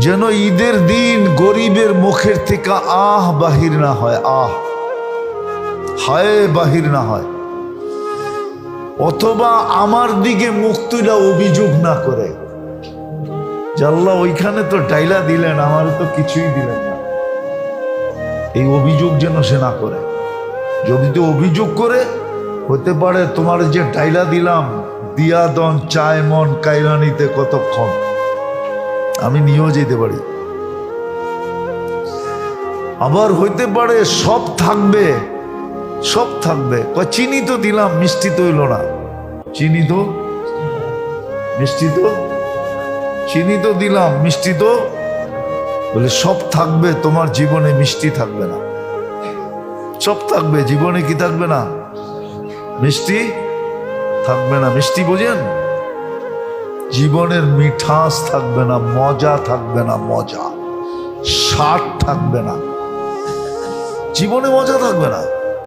যেন ঈদের দিন গরিবের মুখের থেকে আহ বাহির না হয়, আহ হায় বাহির না হয়, অথবা আমার দিকে মুখ তুলে অভিযোগ না করে যে আল্লাহ ওইখানে তো ডাইলা দিলেন, আমার তো কিছুই দিলেন না। এই অভিযোগ যেন সে না করে। যদি তো অভিযোগ করে, হতে পারে তোমার যে ডাইলা দিলাম দিয়া দন চায় মন কাইরানিতে কতক্ষণ, আমি নিয়েও যেতে পারি। আবার হইতে পারে সব থাকবে, সব থাকবে, চিনি তো দিলাম মিষ্টি তো হইল না, চিনি তো মিষ্টি তো, চিনি তো দিলাম মিষ্টি তো, বলে সব থাকবে তোমার জীবনে মিষ্টি থাকবে না। সব থাকবে জীবনে, কি থাকবে না? মিষ্টি থাকবে না। মিষ্টি বোঝেন? জীবনের মিঠাস থাকবে না, মজা থাকবে না, মজা স্বাদ থাকবে না, জীবনে মজা থাকবে না।